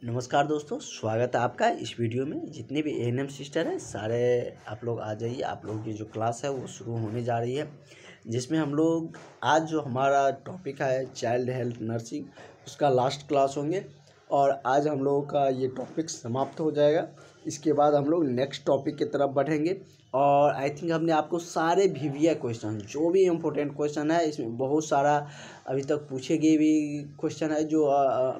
नमस्कार दोस्तों, स्वागत है आपका इस वीडियो में। जितने भी एएनएम सिस्टर हैं सारे आप लोग आ जाइए। आप लोगों की जो क्लास है वो शुरू होने जा रही है, जिसमें हम लोग आज जो हमारा टॉपिक है चाइल्ड हेल्थ नर्सिंग, उसका लास्ट क्लास होंगे और आज हम लोगों का ये टॉपिक समाप्त हो जाएगा। इसके बाद हम लोग नेक्स्ट टॉपिक की तरफ बढ़ेंगे और आई थिंक हमने आपको सारे VVI क्वेश्चन, जो भी इम्पोर्टेंट क्वेश्चन है, इसमें बहुत सारा अभी तक पूछे गए भी क्वेश्चन है जो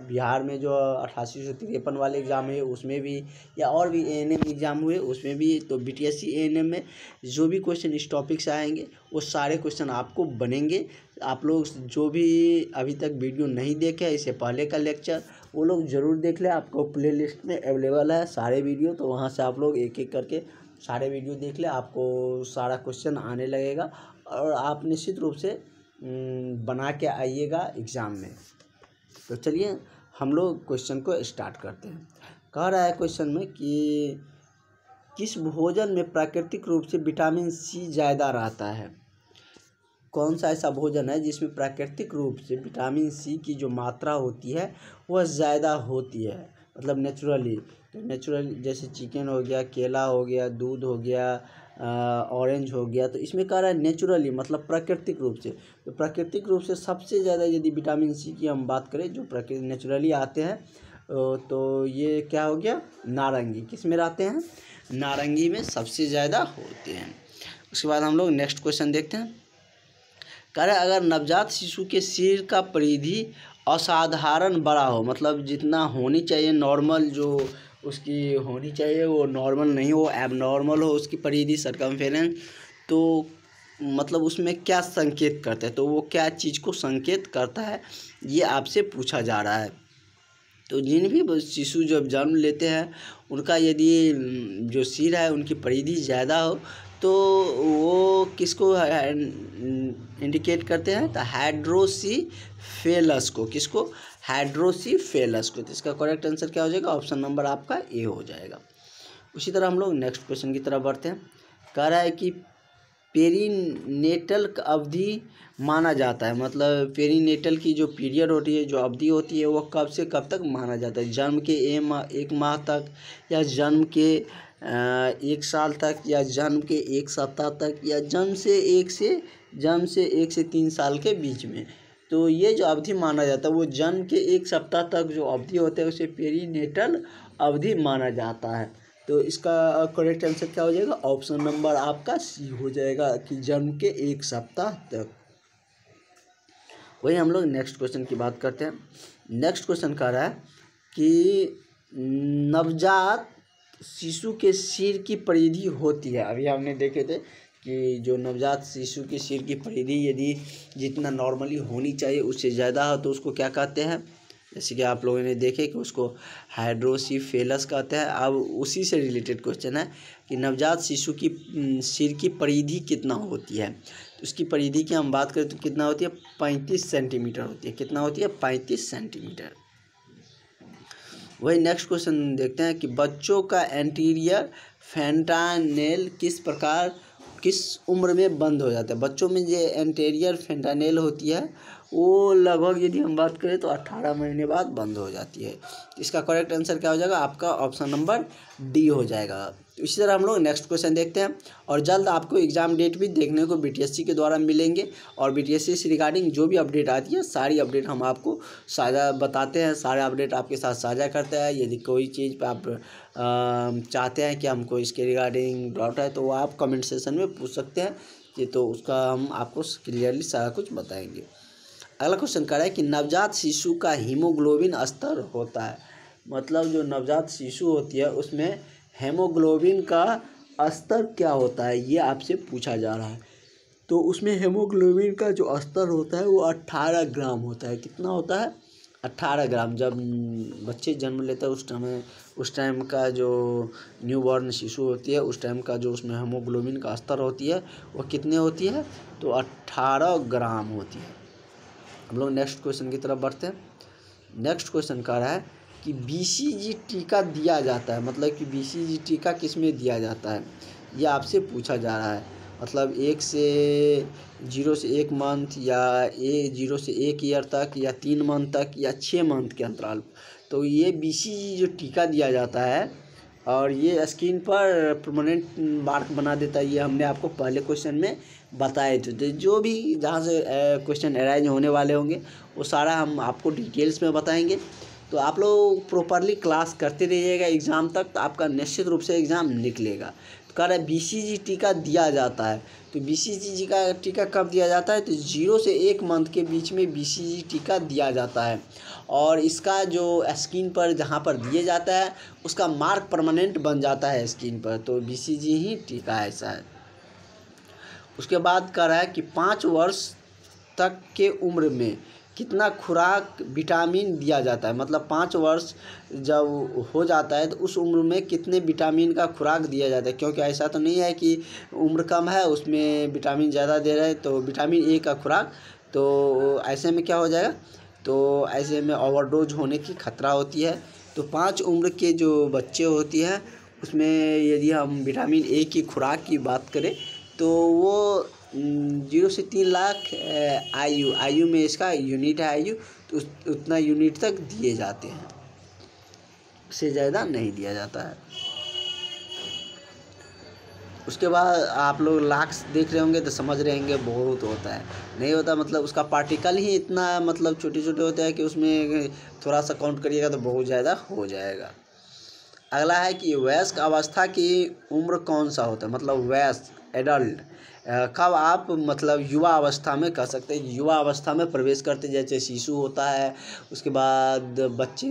बिहार में जो 8853 वाले एग्ज़ाम है उसमें भी, या और भी एएनएम एग्ज़ाम हुए उसमें भी, तो BTSC एएनएम में जो भी क्वेश्चन इस टॉपिक से आएंगे वो सारे क्वेश्चन आपको बनेंगे। आप लोग जो भी अभी तक वीडियो नहीं देखे इससे पहले का लेक्चर, वो लोग ज़रूर देख लें। आपको प्ले लिस्ट में अवेलेबल है सारे वीडियो, तो वहाँ से आप लोग एक एक करके सारे वीडियो देख लें। आपको सारा क्वेश्चन आने लगेगा और आप निश्चित रूप से बना के आइएगा एग्ज़ाम में। तो चलिए हम लोग क्वेश्चन को स्टार्ट करते हैं। कह रहा है क्वेश्चन में कि किस भोजन में प्राकृतिक रूप से विटामिन C ज़्यादा रहता है। कौन सा ऐसा भोजन है जिसमें प्राकृतिक रूप से विटामिन C की जो मात्रा होती है वह ज़्यादा होती है, मतलब नेचुरली। तो नेचुरली जैसे चिकन हो गया, केला हो गया, दूध हो गया, ऑरेंज हो गया। तो इसमें कह रहा है नेचुरली मतलब प्राकृतिक रूप से। तो प्राकृतिक रूप से सबसे ज़्यादा यदि विटामिन C की हम बात करें जो प्रकृति नेचुरली आते हैं, तो ये क्या हो गया, नारंगी। किस में रहते हैं? नारंगी में सबसे ज़्यादा होते हैं। उसके बाद हम लोग नेक्स्ट क्वेश्चन देखते हैं। कह रहे अगर नवजात शिशु के सिर का परिधि असाधारण बड़ा हो, मतलब जितना होनी चाहिए नॉर्मल जो उसकी होनी चाहिए वो नॉर्मल नहीं हो, एबनॉर्मल हो उसकी परिधि सरकमफेरेंस, तो मतलब उसमें क्या संकेत करता है, तो वो क्या चीज़ को संकेत करता है ये आपसे पूछा जा रहा है। तो जिन भी शिशु जब जन्म लेते हैं उनका यदि जो सिर है उनकी परिधि ज़्यादा हो तो वो किसको इंडिकेट करते हैं, तो हाइड्रोसीफेलस को। किसको? हाइड्रोसीफेलस को। तो इसका करेक्ट आंसर क्या हो जाएगा? ऑप्शन नंबर आपका ए हो जाएगा। उसी तरह हम लोग नेक्स्ट क्वेश्चन की तरफ बढ़ते हैं। कह रहा है कि पेरीनेटल अवधि माना जाता है, मतलब पेरीनेटल की जो पीरियड होती है, जो अवधि होती है, वो कब से कब तक माना जाता है? जन्म के एक माह तक, या जन्म के 1 साल तक, या जन्म के 1 सप्ताह तक, या जन्म से 1 से 3 साल के बीच में। तो ये जो अवधि माना जाता है वो जन्म के 1 सप्ताह तक जो अवधि होता है उसे पेरीनेटल अवधि माना जाता है। तो इसका करेक्ट आंसर क्या हो जाएगा? ऑप्शन नंबर आपका C हो जाएगा कि जन्म के 1 सप्ताह तक। वही हम लोग नेक्स्ट क्वेश्चन की बात करते हैं। नेक्स्ट क्वेश्चन कह रहा है कि नवजात शिशु के सिर की परिधि होती है, अभी हमने देखे थे कि जो नवजात शिशु की सिर की परिधि यदि जितना नॉर्मली होनी चाहिए उससे ज़्यादा हो तो उसको क्या कहते हैं? जैसे कि आप लोगों ने देखे कि उसको हाइड्रोसीफेलस कहते हैं। अब उसी से रिलेटेड क्वेश्चन है कि नवजात शिशु की सिर की परिधि कितना होती है। तो उसकी परिधि की हम बात करें तो कितना होती है? 35 सेंटीमीटर होती है। कितना होती है? 35 सेंटीमीटर। वही नेक्स्ट क्वेश्चन देखते हैं कि बच्चों का एंटीरियर फेंटानेल किस उम्र में बंद हो जाता है। बच्चों में जो एंटीरियर फेंटानेल होती है वो लगभग यदि हम बात करें तो 18 महीने बाद बंद हो जाती है। इसका करेक्ट आंसर क्या हो जाएगा? आपका ऑप्शन नंबर D हो जाएगा। इसी तरह हम लोग नेक्स्ट क्वेश्चन देखते हैं और जल्द आपको एग्ज़ाम डेट भी देखने को BTSC के द्वारा मिलेंगे और BTSC से रिगार्डिंग जो भी अपडेट आती है सारी अपडेट हम आपको साझा बताते हैं, सारे अपडेट आपके साथ साझा करते हैं। यदि कोई चीज़ पर आप चाहते हैं कि हमको इसके रिगार्डिंग डाउट है तो वो आप कमेंट सेशन में पूछ सकते हैं कि, तो उसका हम आपको क्लियरली सारा कुछ बताएंगे। अगला क्वेश्चन कर रहा है कि नवजात शिशु का हीमोग्लोबिन स्तर होता है, मतलब जो नवजात शिशु होती है उसमें हेमोग्लोबिन का स्तर क्या होता है ये आपसे पूछा जा रहा है। तो उसमें हेमोग्लोबिन का जो स्तर होता है वो 18 ग्राम होता है। कितना होता है? 18 ग्राम। जब बच्चे जन्म लेते हैं उस टाइम का जो न्यूबॉर्न शिशु होती है उस टाइम का जो उसमें हेमोग्लोबिन का स्तर होती है वो कितने होती है? तो 18 ग्राम होती है। हम लोग नेक्स्ट क्वेश्चन की तरफ बढ़ते हैं। नेक्स्ट क्वेश्चन कह रहा है कि BCG टीका दिया जाता है, मतलब कि BCG टीका किस में दिया जाता है ये आपसे पूछा जा रहा है। मतलब 0 से 1 मंथ या 0 से 1 ईयर तक या 3 मंथ तक या 6 मंथ के अंतराल। तो ये BCG जो टीका दिया जाता है और ये स्किन पर परमानेंट मार्क बना देता है। ये हमने आपको पहले क्वेश्चन में बताए थे। तो जो भी जहाँ से क्वेश्चन अराइज होने वाले होंगे वो सारा हम आपको डिटेल्स में बताएंगे। तो आप लोग प्रॉपरली क्लास करते रहिएगा एग्ज़ाम तक, तो आपका निश्चित रूप से एग्ज़ाम निकलेगा। तो कह रहा है BCG टीका दिया जाता है। तो BCG का टीका कब दिया जाता है? तो 0 से 1 मंथ के बीच में BCG टीका दिया जाता है और इसका जो स्किन पर जहाँ पर दिया जाता है उसका मार्क परमानेंट बन जाता है स्किन पर। तो BCG ही टीका ऐसा है। उसके बाद कह रहा है कि 5 वर्ष तक के उम्र में कितना खुराक विटामिन दिया जाता है। मतलब 5 वर्ष जब हो जाता है तो उस उम्र में कितने विटामिन का खुराक दिया जाता है, क्योंकि ऐसा तो नहीं है कि उम्र कम है उसमें विटामिन ज़्यादा दे रहे हैं तो विटामिन A का खुराक, तो ऐसे में क्या हो जाएगा, तो ऐसे में ओवरडोज होने की खतरा होती है। तो 5 उम्र के जो बच्चे होती हैं उसमें यदि हम विटामिन A की खुराक की बात करें तो वो 0 से 3 लाख आयु में इसका यूनिट है आयु, तो उतना यूनिट तक दिए जाते हैं, उससे ज़्यादा नहीं दिया जाता है। उसके बाद आप लोग लाख्स देख रहे होंगे तो समझ रहे होंगे बहुत होता है, नहीं होता मतलब उसका पार्टिकल ही इतना मतलब छोटे छोटे होते हैं कि उसमें थोड़ा सा काउंट करिएगा तो बहुत ज़्यादा हो जाएगा। अगला है कि वयस्क अवस्था की उम्र कौन सा होता है, मतलब वयस्क एडल्ट कब आप मतलब युवा अवस्था में कर सकते हैं। युवा अवस्था में प्रवेश करते जैसे शिशु होता है, उसके बाद बच्चे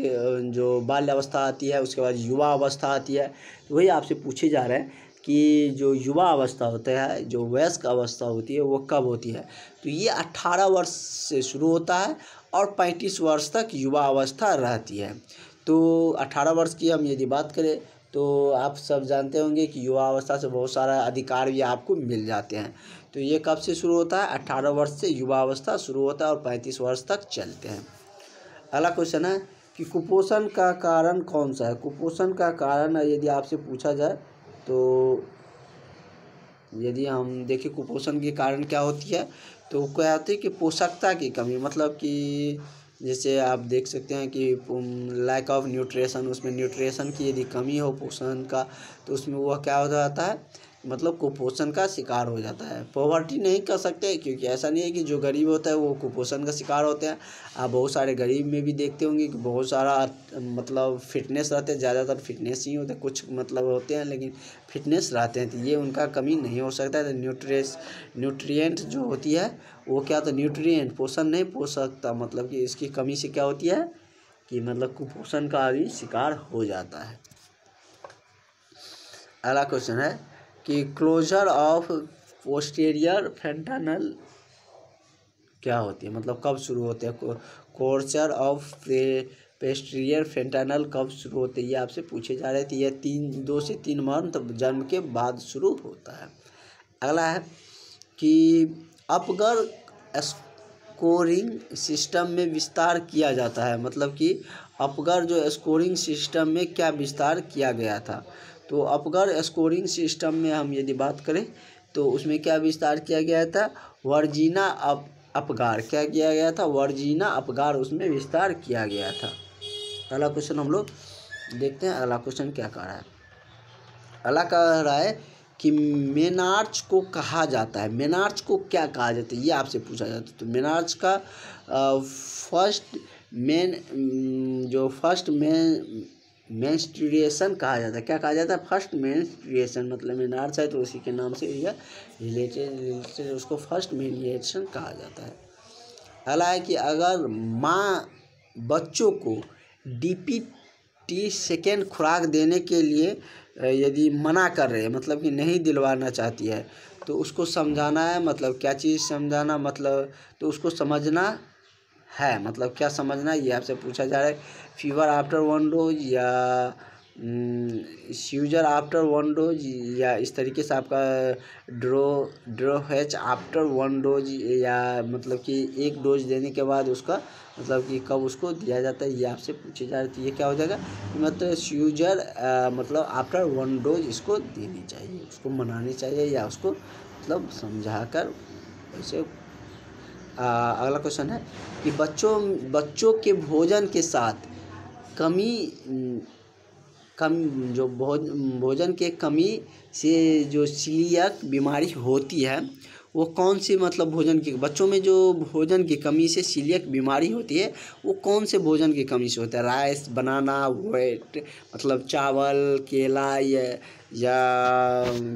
जो बाल्य अवस्था आती है, उसके बाद युवा अवस्था आती है। तो वही आपसे पूछे जा रहे हैं कि जो युवा अवस्था होता है, जो वयस्क अवस्था होती है वो कब होती है। तो ये 18 वर्ष से शुरू होता है और 35 वर्ष तक युवा अवस्था रहती है। तो 18 वर्ष की हम यदि बात करें तो आप सब जानते होंगे कि युवा अवस्था से बहुत सारा अधिकार भी आपको मिल जाते हैं। तो ये कब से शुरू होता है? 18 वर्ष से युवा अवस्था शुरू होता है और 35 वर्ष तक चलते हैं। अगला क्वेश्चन है कि कुपोषण का कारण कौन सा है। कुपोषण का कारण यदि आपसे पूछा जाए तो यदि हम देखें कुपोषण के कारण क्या होती है, तो क्या होती है कि पोषकता की कमी, मतलब कि जैसे आप देख सकते हैं कि लैक ऑफ न्यूट्रिशन, उसमें न्यूट्रिशन की यदि कमी हो पोषण का तो उसमें वह क्या हो जाता है, मतलब कुपोषण का शिकार हो जाता है। पॉवर्टी नहीं कर सकते क्योंकि ऐसा नहीं है कि जो गरीब होता है वो कुपोषण का शिकार होते हैं। आप बहुत सारे गरीब में भी देखते होंगे कि बहुत सारा मतलब फिटनेस रहते हैं, ज़्यादातर फिटनेस ही होते हैं, कुछ मतलब होते हैं लेकिन फिटनेस रहते हैं, तो ये उनका कमी नहीं हो सकता है। तो न्यूट्रिएंट जो होती है वो क्या होता है, न्यूट्रिएंट पोषण नहीं पोष सकता, मतलब कि इसकी कमी से क्या होती है कि मतलब कुपोषण का भी शिकार हो जाता है। अगला क्वेश्चन है कि क्लोजर ऑफ पोस्टीरियर फ्रंटल क्या होती है, मतलब कब शुरू होते हैं। क्लोजर ऑफ पोस्टीरियर फ्रंटल कब शुरू होते हैं, ये आपसे पूछे जा रहे थे। ये 2 से 3 मंथ जन्म के बाद शुरू होता है। अगला है कि अपगर स्कोरिंग सिस्टम में विस्तार किया जाता है, मतलब कि अपगर जो स्कोरिंग सिस्टम में क्या विस्तार किया गया था। तो अपगर स्कोरिंग सिस्टम में हम यदि बात करें तो उसमें क्या विस्तार किया गया था, वर्जीना अपगार क्या किया गया था, वर्जीना अपगार उसमें विस्तार किया गया था। अगला क्वेश्चन हम लोग देखते हैं, अगला क्वेश्चन क्या कह रहा है। अगला कह रहा है कि मेनार्च को कहा जाता है, मेनार्च को क्या कहा जाता है, ये आपसे पूछा जाता है। तो मेनार्च का फर्स्ट मेंस्ट्रुएशन कहा जाता है। क्या कहा जाता है, फर्स्ट मेंस्ट्रुएशन, मतलब मेनार्च है तो उसी के नाम से यह रिलेटेड उसको फर्स्ट मेंस्ट्रुएशन कहा जाता है। अगला है कि अगर माँ बच्चों को DPT सेकेंड खुराक देने के लिए यदि मना कर रहे हैं, मतलब कि नहीं दिलवाना चाहती है, तो उसको समझाना है, मतलब क्या चीज़ समझाना, मतलब तो उसको समझना है, मतलब क्या समझना है ये आपसे पूछा जा रहा है। फीवर आफ्टर 1 डोज या सीजर आफ्टर 1 डोज या इस तरीके से आपका ड्रोहेच आफ्टर 1 डोज, या मतलब कि 1 डोज देने के बाद उसका मतलब कि कब उसको दिया जाता है ये आपसे पूछे जा रहे थे। ये क्या हो जाएगा, मतलब सीजर मतलब आफ्टर 1 डोज इसको देनी चाहिए, उसको मनानी चाहिए या उसको मतलब समझा कर ऐसे। अगला क्वेश्चन है कि बच्चों के भोजन के साथ कमी कम जो भोजन के कमी से जो सीलियाक बीमारी होती है वो कौन सी, मतलब भोजन की बच्चों में जो भोजन की कमी से सीलियाक बीमारी होती है वो कौन से भोजन की कमी से होता है? राइस, बनाना, व्हीट मतलब चावल, केला या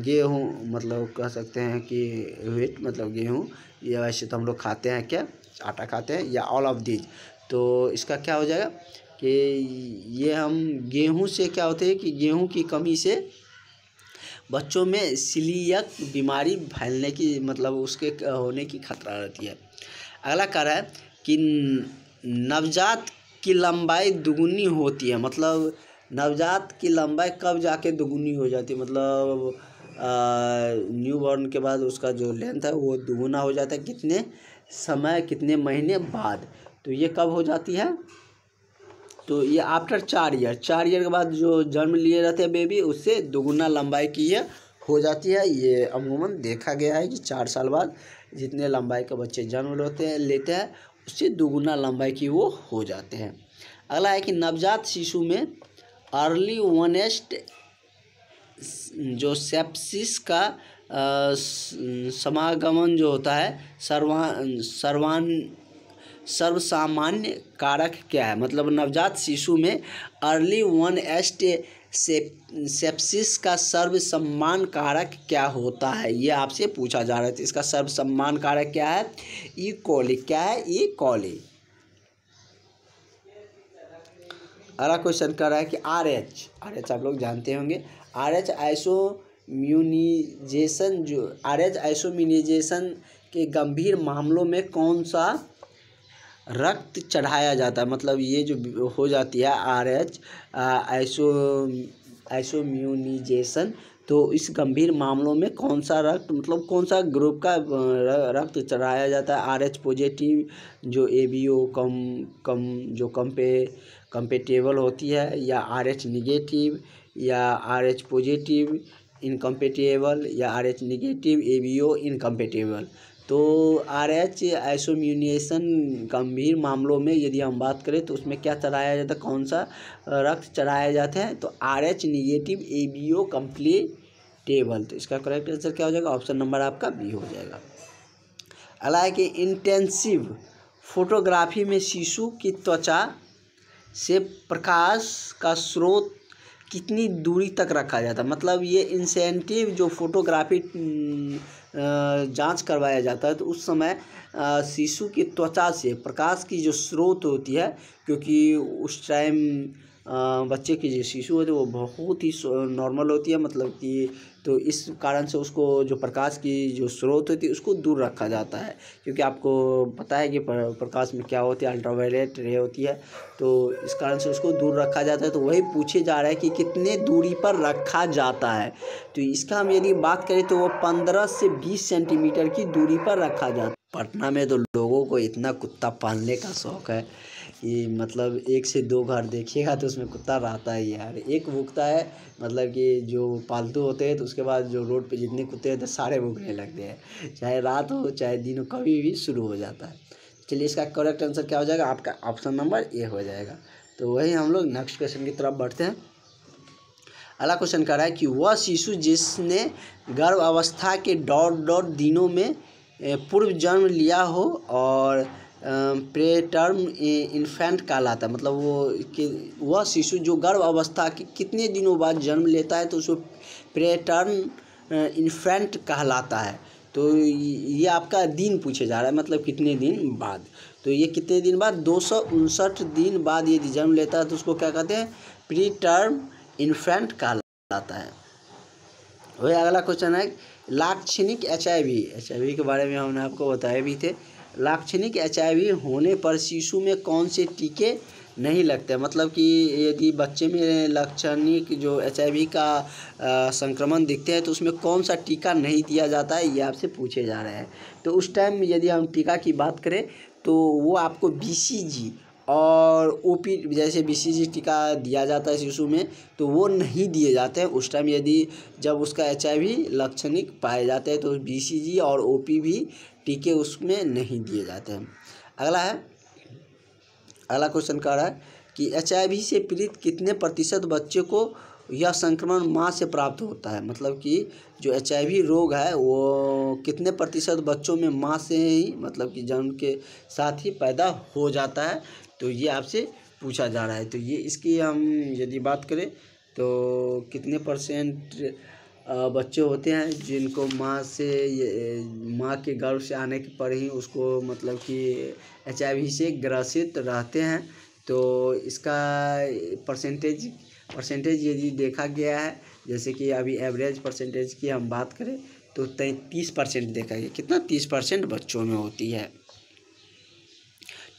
गेहूँ, मतलब कह सकते हैं कि व्हीट मतलब गेहूँ, या वैसे तो हम लोग खाते हैं क्या, आटा खाते हैं, या ऑल ऑफ दीज। तो इसका क्या हो जाएगा कि ये हम गेहूं से क्या होते हैं कि गेहूं की कमी से बच्चों में सीलियाक बीमारी फैलने की, मतलब उसके होने की खतरा रहती है। अगला कह रहा है कि नवजात की लंबाई दुगुनी होती है, मतलब नवजात की लंबाई कब जाके दुगुनी हो जाती है, मतलब न्यू बॉर्न के बाद उसका जो लेंथ है वो दुगुना हो जाता है, कितने समय, कितने महीने बाद। तो ये कब हो जाती है? तो ये आफ्टर 4 ईयर के बाद जो जन्म लिए रहते हैं बेबी, उससे दुगुना लंबाई की ये हो जाती है। ये अमूमन देखा गया है कि 4 साल बाद जितने लंबाई के बच्चे जन्म लेते हैं उससे दुगुना लंबाई की वो हो जाते हैं। अगला है कि नवजात शिशु में अर्ली ऑनेस्ट जो सेप्सिस का समागमन जो होता है सर्वसामान्य कारक क्या है? मतलब नवजात शिशु में अर्ली ऑनेस्ट सेप्सिस का सर्वसम्मान कारक क्या होता है? ये आपसे पूछा जा रहा है। तो इसका सर्वसम्मान कारक क्या है? ई कोली। क्या है? ई कोली। अगला क्वेश्चन कर रहा है कि आर एच आप लोग जानते होंगे। आर एच आइसोम्यूनाइजेशन के गंभीर मामलों में कौन सा रक्त चढ़ाया जाता है? मतलब ये जो हो जाती है आर एच आइसोम्यूनाइजेशन, तो इस गंभीर मामलों में कौन सा रक्त, मतलब कौन सा ग्रुप का रक्त चढ़ाया जाता है? आर एच पॉजिटिव जो एबीओ कम जो कंपेटेबल होती है, या आर एच निगेटिव, या आर एच पॉजिटिव इनकम्पेटेबल, या R H negative ABO incompatible. तो आर एच आइसोम्यूनेशन गंभीर मामलों में यदि हम बात करें तो उसमें क्या चढ़ाया जाता है, कौन सा रक्त चढ़ाया जाता है? तो आर एच निगेटिव एबीओ कंप्लीटेबल। तो इसका करेक्ट आंसर क्या हो जाएगा? ऑप्शन नंबर आपका बी हो जाएगा। अगला है कि इंटेंसिव फोटोग्राफी में शिशु की त्वचा से प्रकाश का स्रोत कितनी दूरी तक रखा जाता है? मतलब ये इंसेंटिव जो फोटोग्राफी जांच करवाया जाता है तो उस समय शिशु की त्वचा से प्रकाश की जो स्रोत होती है, क्योंकि उस टाइम बच्चे की जो शिशु होती है वो बहुत ही नॉर्मल होती है, मतलब कि तो इस कारण से उसको जो प्रकाश की जो स्रोत होती है उसको दूर रखा जाता है, क्योंकि आपको पता है कि प्रकाश में क्या होती है, अल्ट्रावायलेट रे होती है, तो इस कारण से उसको दूर रखा जाता है। तो वही पूछे जा रहा है कि कितने दूरी पर रखा जाता है। तो इसका हम यदि बात करें तो वो 15 से 20 सेंटीमीटर की दूरी पर रखा जाता है। पटना में तो लोगों को इतना कुत्ता पालने का शौक है कि मतलब 1 से 2 घर देखिएगा तो उसमें कुत्ता रहता ही है। यार एक भूखता है, मतलब कि जो पालतू होते हैं तो उसके बाद जो रोड पे जितने कुत्ते हैं तो सारे भूखने लगते हैं, चाहे रात हो चाहे दिन हो, कभी भी शुरू हो जाता है। चलिए इसका करेक्ट आंसर क्या हो जाएगा? आपका ऑप्शन नंबर ए हो जाएगा। तो वही हम लोग नेक्स्ट क्वेश्चन की तरफ बढ़ते हैं। अगला क्वेश्चन कह रहा है कि वह शिशु जिसने गर्भ अवस्था के डॉट दिनों में पूर्व जन्म लिया हो और प्रेटर्म इन्फेंट कहलाता है। मतलब वह शिशु जो गर्भ अवस्था के कितने दिनों बाद जन्म लेता है तो उसको प्रेटर्म इन्फेंट कहलाता है। तो ये आपका दिन पूछे जा रहा है, मतलब कितने दिन बाद। तो ये कितने दिन बाद? 259 दिन बाद यदि जन्म लेता है तो उसको क्या कहते हैं? प्री टर्म इन्फेंट कहलाता है। वही अगला क्वेश्चन है लाक्षणिक HIV के बारे में हमने आपको बताए भी थे। लाक्षणिक HIV होने पर शिशु में कौन से टीके नहीं लगते? मतलब कि यदि बच्चे में लाक्षणिक जो HIV का संक्रमण दिखते हैं तो उसमें कौन सा टीका नहीं दिया जाता है, ये आपसे पूछे जा रहे हैं। तो उस टाइम यदि हम टीका की बात करें तो वो आपको BCG और ओपी जैसे बीसीजी टीका दिया जाता है शिशु में, तो वो नहीं दिए जाते हैं उस टाइम। यदि जब उसका एचआईवी लक्षणिक पाए जाते हैं तो बीसीजी और ओपी भी टीके उसमें नहीं दिए जाते हैं। अगला क्वेश्चन कह रहा है कि एचआईवी से पीड़ित कितने प्रतिशत बच्चे को यह संक्रमण माँ से प्राप्त होता है। मतलब कि जो एचआईवी रोग है वो कितने प्रतिशत बच्चों में माँ से ही, मतलब कि जन्म के साथ ही पैदा हो जाता है, तो ये आपसे पूछा जा रहा है। तो ये इसकी हम यदि बात करें तो कितने परसेंट बच्चे होते हैं जिनको माँ के गर्भ से आने के पर ही उसको मतलब कि एचआईवी से ग्रसित रहते हैं। तो इसका परसेंटेज यदि देखा गया है, जैसे कि अभी एवरेज परसेंटेज की हम बात करें तो 30% देखा गया। कितना? 30% बच्चों में होती है।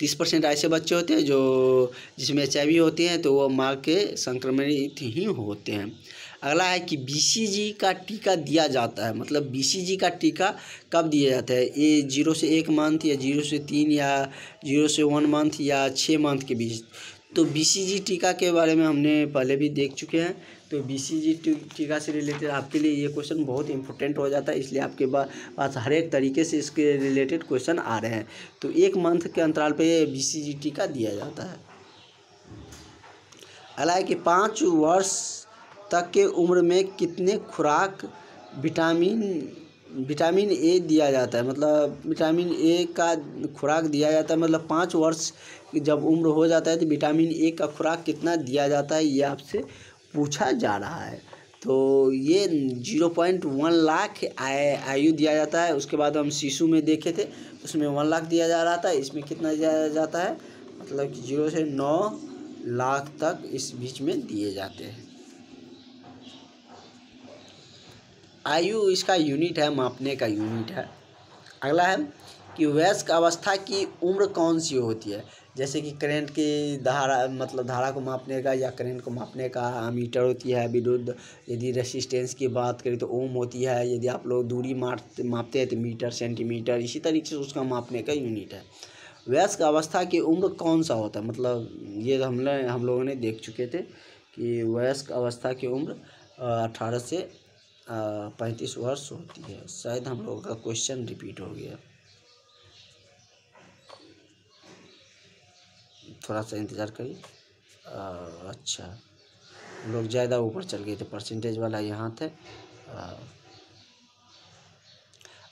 30% ऐसे बच्चे होते हैं जो जिसमें एचआईवी होती हैं, तो वो माँ के संक्रमित ही होते हैं। अगला है कि बीसीजी का टीका दिया जाता है। मतलब बीसीजी का टीका कब दिया जाता है? ये 0 से 1 मंथ या 0 से 3 या 0 से 1 मंथ या 6 मंथ के बीच। तो बीसीजी टीका के बारे में हमने पहले भी देख चुके हैं। तो बीसीजी टीका से रिलेटेड आपके लिए ये क्वेश्चन बहुत इंपॉर्टेंट हो जाता है, इसलिए आपके पास हर एक तरीके से इसके रिलेटेड क्वेश्चन आ रहे हैं। तो 1 मंथ के अंतराल पे बीसीजी टीका दिया जाता है। अगला है कि 5 वर्ष तक के उम्र में कितने खुराक विटामिन ए दिया जाता है। मतलब विटामिन ए का खुराक दिया जाता है। मतलब 5 वर्ष जब उम्र हो जाता है तो विटामिन ए का खुराक कितना दिया जाता है, ये आपसे पूछा जा रहा है। तो ये 0.1 लाख आयु दिया जाता है। उसके बाद हम शिशु में देखे थे, उसमें 1 लाख दिया जा रहा था। इसमें कितना दिया जाता है? मतलब कि 0 से 9 लाख तक इस बीच में दिए जाते हैं। आयु इसका यूनिट है, मापने का यूनिट है। अगला है कि वयस्क अवस्था की उम्र कौन सी होती है। जैसे कि करंट की धारा, मतलब धारा को मापने का या करंट को मापने का मीटर होती है। विद्युत यदि रेसिस्टेंस की बात करें तो ओम होती है। यदि आप लोग दूरी मापते हैं तो मीटर, सेंटीमीटर, इसी तरीके से उसका मापने का यूनिट है। वयस्क अवस्था की उम्र कौन सा होता है? मतलब ये हम लोगों ने देख चुके थे कि वयस्क अवस्था की उम्र 18 से 35 वर्ष होती है। शायद हम लोगों का क्वेश्चन रिपीट हो गया, थोड़ा सा इंतज़ार करिए। अच्छा, हम लोग ज़्यादा ऊपर चल गए थे, परसेंटेज वाला यहाँ थे।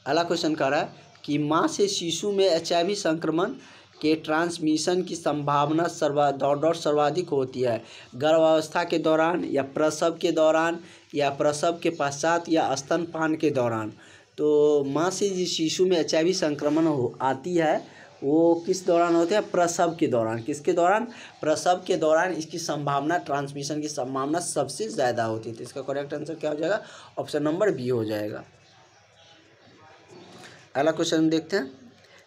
अगला क्वेश्चन कह रहा है कि माँ से शिशु में एचआईवी संक्रमण के ट्रांसमिशन की संभावना सर्वाधिक होती है गर्भावस्था के दौरान या प्रसव के दौरान या प्रसव के पश्चात या स्तनपान के दौरान। तो माँ से जिस शिशु में एचआईवी संक्रमण आती है वो किस दौरान होते हैं? प्रसव के दौरान। किसके दौरान? प्रसव के दौरान इसकी संभावना, ट्रांसमिशन की संभावना सबसे ज़्यादा होती है। तो इसका करेक्ट आंसर क्या हो जाएगा? ऑप्शन नंबर बी हो जाएगा। अगला क्वेश्चन देखते हैं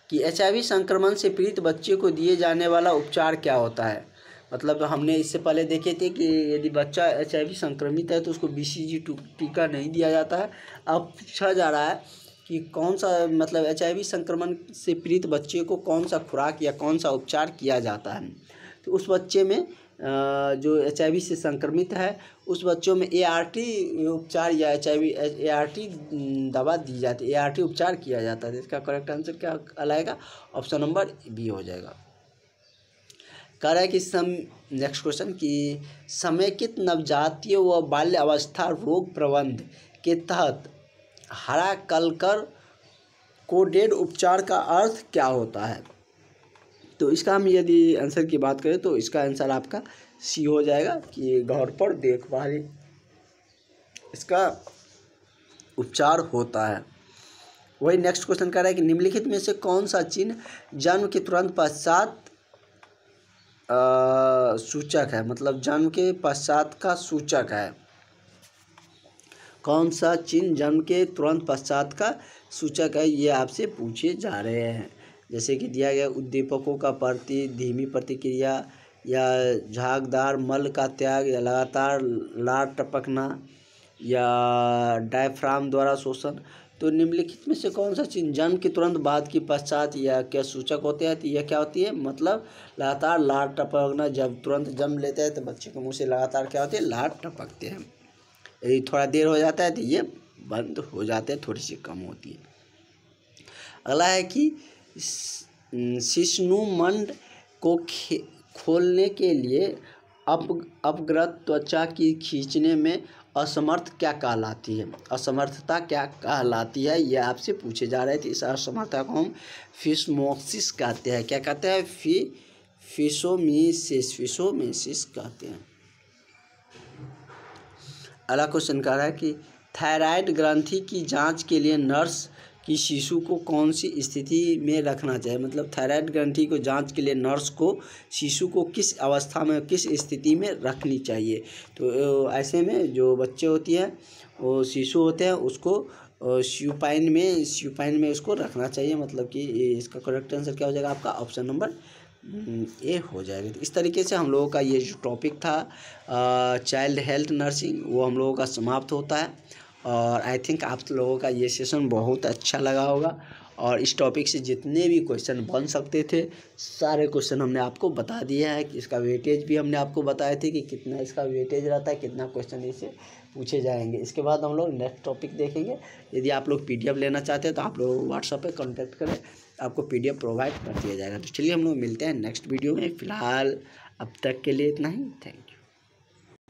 कि एचआईवी संक्रमण से पीड़ित बच्चे को दिए जाने वाला उपचार क्या होता है। मतलब हमने इससे पहले देखे थे कि यदि बच्चा एचआईवी संक्रमित है तो उसको बीसीजी टीका नहीं दिया जाता है। अब पूछा जा रहा है कि कौन सा, मतलब एचआईवी संक्रमण से पीड़ित बच्चे को कौन सा खुराक या कौन सा उपचार किया जाता है। तो उस बच्चे में जो एचआईवी से संक्रमित है उस बच्चों में एआरटी उपचार या एचआईवी एआरटी दवा दी जाती है, एआरटी उपचार किया जाता है। इसका करेक्ट आंसर क्या आएगा? ऑप्शन नंबर बी हो जाएगा। कह रहा है कि नेक्स्ट क्वेश्चन कि समेकित नवजातीय व बाल्य अवस्था रोग प्रबंध के तहत हरा कलकर कोडेड उपचार का अर्थ क्या होता है। तो इसका हम यदि आंसर की बात करें तो इसका आंसर आपका सी हो जाएगा कि घर पर देखभाल इसका उपचार होता है। वही नेक्स्ट क्वेश्चन कह रहा है कि निम्नलिखित में से कौन सा चिन्ह जन्म के तुरंत पश्चात सूचक है। मतलब जन्म के पश्चात का सूचक है। कौन सा चिन्ह जन्म के तुरंत पश्चात का सूचक है, ये आपसे पूछे जा रहे हैं। जैसे कि दिया गया उद्दीपकों का धीमी प्रतिक्रिया या झागदार मल का त्याग या लगातार लार टपकना या डायफ्राम द्वारा शोषण। तो निम्नलिखित में से कौन सा चीज जन्म के तुरंत बाद की पश्चात या क्या सूचक होते हैं? तो यह क्या होती है? मतलब लगातार लार टपकना। जब तुरंत जन्म लेते हैं तो बच्चे के मुंह से लगातार क्या होती है? लार टपकते हैं। यदि थोड़ा देर हो जाता है तो ये बंद हो जाते हैं, थोड़ी सी कम होती है। अगला है कि शिश्नुमंड को खोलने के लिए अपग्रत त्वचा की खींचने में असमर्थ क्या कहलाती है? असमर्थता क्या कहलाती है, ये आपसे पूछे जा रहे थे। इस असमर्थता को हम फिस्मोसिस कहते हैं। क्या कहते हैं? फिशोमिसिस कहते हैं। अगला क्वेश्चन कह रहा है कि थायराइड ग्रंथि की जांच के लिए नर्स कि शिशु को कौन सी स्थिति में रखना चाहिए? मतलब थायराइड ग्रंथि को जांच के लिए नर्स को शिशु को किस अवस्था में, किस स्थिति में रखनी चाहिए? तो ऐसे में जो बच्चे होती हैं, वो शिशु होते हैं, उसको स्यूपाइन में उसको रखना चाहिए। मतलब कि इसका करेक्ट आंसर क्या हो जाएगा आपका? ऑप्शन नंबर ए हो जाएगा। तो इस तरीके से हम लोगों का ये जो टॉपिक था चाइल्ड हेल्थ नर्सिंग, वो हम लोगों का समाप्त होता है। और आई थिंक आप लोगों का ये सेशन बहुत अच्छा लगा होगा। और इस टॉपिक से जितने भी क्वेश्चन बन सकते थे सारे क्वेश्चन हमने आपको बता दिया है। कि इसका वेटेज भी हमने आपको बताए थे कि कितना इसका वेटेज रहता है, कितना क्वेश्चन इससे पूछे जाएंगे। इसके बाद हम लोग नेक्स्ट टॉपिक देखेंगे। यदि आप लोग PDF लेना चाहते हैं तो आप लोग व्हाट्सएप पे कांटेक्ट करें, आपको PDF प्रोवाइड कर दिया जाएगा। तो चलिए हम लोग मिलते हैं नेक्स्ट वीडियो में। फ़िलहाल अब तक के लिए इतना ही। Thank you.